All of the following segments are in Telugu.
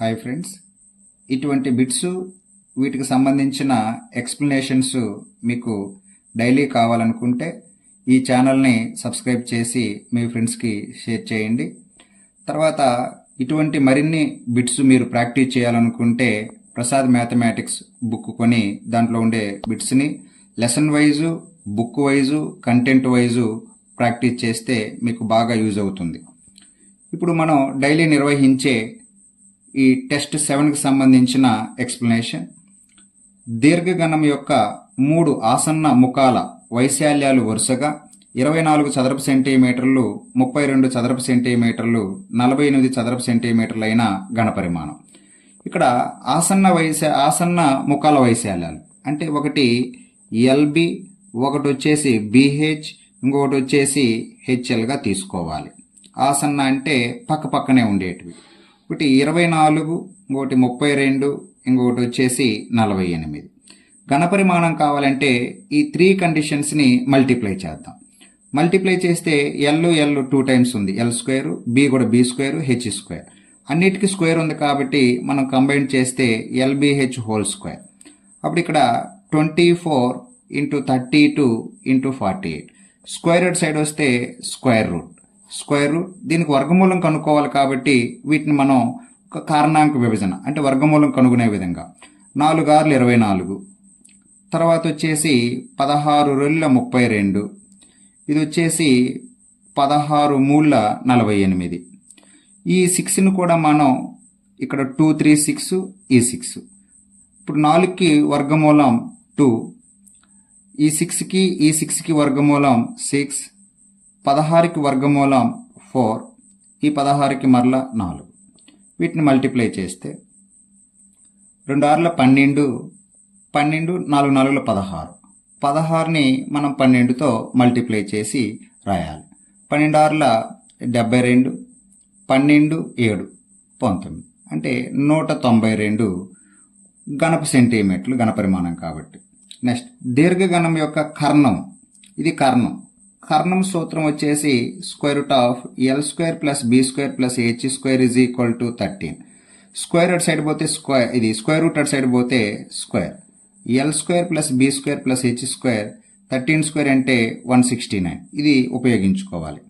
హాయ్ ఫ్రెండ్స్, ఇటువంటి బిట్స్ వీటికి సంబంధించిన ఎక్స్ప్లెనేషన్స్ మీకు డైలీ కావాలనుకుంటే ఈ ఛానల్ని సబ్స్క్రైబ్ చేసి మీ ఫ్రెండ్స్కి షేర్ చేయండి. తర్వాత ఇటువంటి మరిన్ని బిట్స్ మీరు ప్రాక్టీస్ చేయాలనుకుంటే ప్రసాద్ మ్యాథమెటిక్స్ బుక్ కొని దాంట్లో ఉండే బిట్స్ని lesson wise, book wise, content wise practice చేస్తే మీకు బాగా యూజ్ అవుతుంది. ఇప్పుడు మనం డైలీ నిర్వహించే ఈ టెస్ట్ 7కి సంబంధించిన ఎక్స్ప్లెనేషన్. దీర్ఘగణం యొక్క 3 ఆసన్న ముఖాల వైశాల్యాలు వరుసగా 24 చదరపు సెంటీమీటర్లు, 32 చదరపు సెంటీమీటర్లు, 48 చదరపు సెంటీమీటర్లు అయిన ఘనపరిమాణం. ఇక్కడ ఆసన్న ముఖాల వైశాల్యాలు అంటే ఒకటి ఎల్బి, ఒకటి వచ్చేసి బిహెచ్, ఇంకొకటి వచ్చేసి హెచ్ఎల్గా తీసుకోవాలి. ఆసన్న అంటే పక్క పక్కనే ఉండేటివి. ఒకటి 24, ఇంకొకటి 32, ఇంకొకటి వచ్చేసి 48. ఘనపరిమాణం కావాలంటే ఈ 3 కండిషన్స్ని మల్టిప్లై చేద్దాం. మల్టిప్లై చేస్తే ఎల్ 2 టైమ్స్ ఉంది, ఎల్ స్క్వేర్, బి కూడా బి స్క్వేర్, హెచ్ స్క్వేర్, అన్నిటికీ స్క్వేర్ ఉంది కాబట్టి మనం కంబైన్ చేస్తే ఎల్బిహెచ్ హోల్ స్క్వేర్. అప్పుడు ఇక్కడ 24 × 32 × 48. స్క్వేర్ రూట్ సైడ్ వస్తే స్క్వేర్ రూట్. దీనికి వర్గమూలం కనుక్కోవాలి కాబట్టి వీటిని మనం ఒక కారణాంక విభజన అంటే వర్గమూలం కనుగొనే విధంగా 4 6 24, తర్వాత వచ్చేసి 16 2 32, ఇది వచ్చేసి 16 3 48. ఈ 6ని కూడా మనం ఇక్కడ 2 3 6, ఈ 6. ఇప్పుడు 4కి వర్గమూలం 2, ఈ 6కి వర్గమూలం 6, 16కి వర్గమూలం 4, ఈ 16కి మరలా 4. వీటిని మల్టిప్లై చేస్తే 2 6 12, 4 4 16. 16ని మనం 12తో మల్టిప్లై చేసి రాయాలి. 12 6 72, 12 7 19 అంటే 192 ఘనపు సెంటీమీటర్లు ఘనపరిమాణం కాబట్టి. నెక్స్ట్ దీర్ఘగణం యొక్క కర్ణం. ఇది కర్ణం సూత్రం వచ్చేసి √L² + B² + H² = 13. స్క్వేర్ అటు సైడ్ పోతే స్క్వేర్, ఇది స్క్వేర్ రూట్ అటు సైడ్ పోతే స్క్వేర్. L² + B² + H², 13² అంటే 169. ఇది ఉపయోగించుకోవాలి.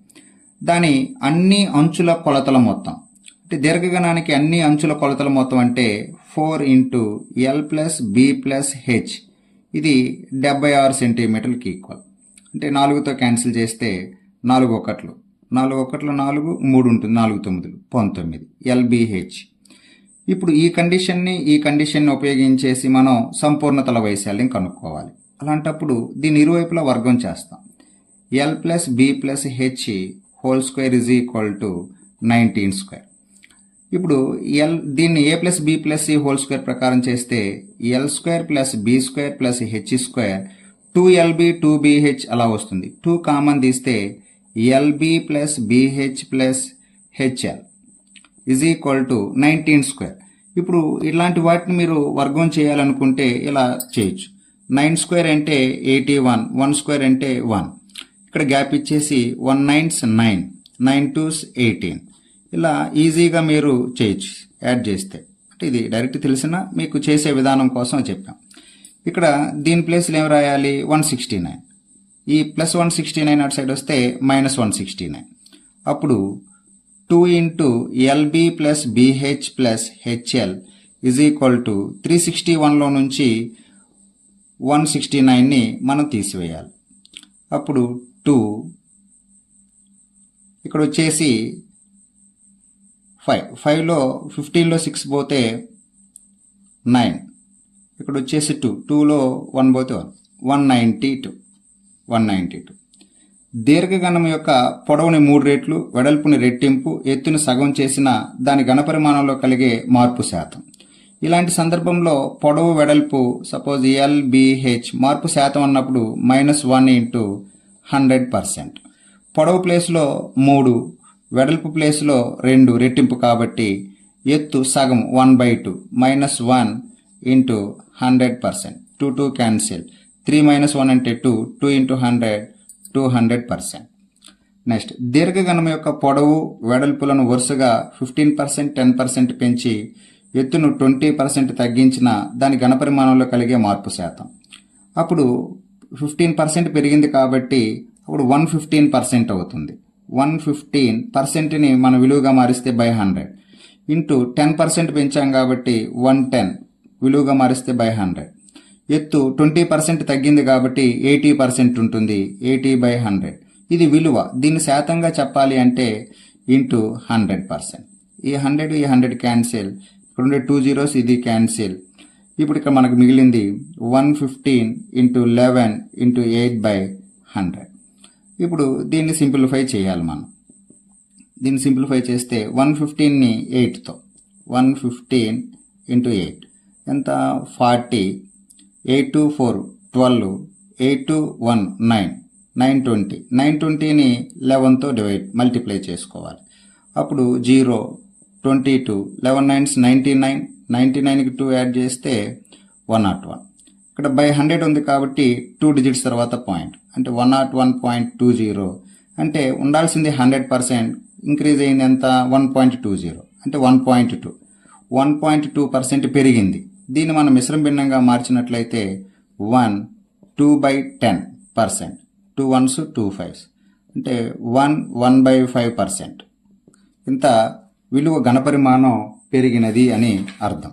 దాని అన్ని అంచుల కొలతల మొత్తం అంటే దీర్ఘగణానికి అన్ని అంచుల కొలతల మొత్తం అంటే 4 × L + B + H, ఇది 76 సెంటీమీటర్లకి ఈక్వల్. అంటే 4తో క్యాన్సిల్ చేస్తే 4 1 4 1 4, 3 ఉంటుంది, 4 9 19 LBH. ఇప్పుడు ఈ కండిషన్ని ఉపయోగించేసి మనం సంపూర్ణతల వైశాల్యం కనుక్కోవాలి. అలాంటప్పుడు దీని ఇరువైపులా వర్గం చేస్తాం. L + B + H whole square = 19². ఇప్పుడు దీన్ని A + B + C whole square ప్రకారం చేస్తే L² + B² + H², 2LB 2BH అలా వస్తుంది. 2 కామన్ తీస్తే LB + BH + HL = 19². ఇప్పుడు ఇలాంటి వాటిని మీరు వర్గం చేయాలనుకుంటే ఇలా చేయొచ్చు. 9² అంటే 81, 1² అంటే 1. ఇక్కడ గ్యాప్ ఇచ్చేసి 1 9s 9, 9 2s 18. ఇలా ఈజీగా మీరు చేయొచ్చు యాడ్ చేస్తే. అంటే ఇది డైరెక్ట్ తెలిసిన మీకు చేసే విధానం కోసం చెప్పాం. ఇక్కడ దీని ప్లేస్లో ఏం రాయాలి? 169. ఈ +169 అటు సైడ్ వస్తే -169. అప్పుడు 2 × LB + BH + HL = 361లో నుంచి 169ని మనం తీసివేయాలి. అప్పుడు 2, ఇక్కడ వచ్చేసి 5లో 15లో 6 పోతే 9, ఇక్కడ వచ్చేసి 2లో 1 పోతే 192. దీర్ఘగణం యొక్క పొడవుని 3 రెట్లు, వెడల్పుని రెట్టింపు, ఎత్తుని సగం చేసిన దాని ఘనపరిమాణంలో కలిగే మార్పు శాతం. ఇలాంటి సందర్భంలో పొడవు వెడల్పు సపోజ్ LBH మార్పు శాతం అన్నప్పుడు -1 × 100%. పొడవు ప్లేస్లో 3, వెడల్పు ప్లేస్లో 2 రెట్టింపు కాబట్టి ఎత్తు సగం 1/2 -1 × 100%. 2 క్యాన్సిల్, 3 - 1 అంటే 2, 2 × 100 200%. నెక్స్ట్ దీర్ఘగణం యొక్క పొడవు వెడల్పులను వరుసగా 15%, 10% పెంచి ఎత్తును 20% తగ్గించిన దాని ఘనపరిమాణంలో కలిగే మార్పు శాతం. అప్పుడు 15% పెరిగింది కాబట్టి అప్పుడు 115% అవుతుంది. 115%ని మనం విలువగా మారిస్తే బై 100 ఇంటూ 10% పెంచాం కాబట్టి 110 విలువగా మారిస్తే బై 100. ఎత్తు 20% తగ్గింది కాబట్టి 80% ఉంటుంది. 80 బై 100 ఇది విలువ. దీన్ని శాతంగా చెప్పాలి అంటే ఇంటూ 100%. ఈ 100 క్యాన్సిల్, ఇక్కడ ఉండే 2 zeros ఇది క్యాన్సిల్. ఇప్పుడు ఇక్కడ మనకు మిగిలింది 115 ఇంటూ 11 ఇంటూ 8 బై 100. ఇప్పుడు దీన్ని సింప్లిఫై చేయాలి మనం. దీన్ని సింప్లిఫై చేస్తే 115ని 8తో 115 ఇంటూ 8 ఎంత 40, 8 to 4 12, 8 to 1 9, 920. 920ని 11తో మల్టిప్లై చేసుకోవాలి. అప్పుడు 0, 22, 11 9s 99, 99కి 2 యాడ్ చేస్తే 101. ఇక్కడ బై 100 ఉంది కాబట్టి 2 digits తర్వాత పాయింట్ అంటే 101.20 అంటే ఉండాల్సింది 100%, ఇంక్రీజ్ అయింది ఎంత 1.20 అంటే 1.2. 1.2% పెరిగింది. దీన్ని మనం మిశ్రమ భిన్నంగా మార్చినట్లయితే 2/10%. 2 1s 2 5s అంటే 1/5%. ఇంత విలువ ఘనపరిమాణం పెరిగినది అని అర్థం.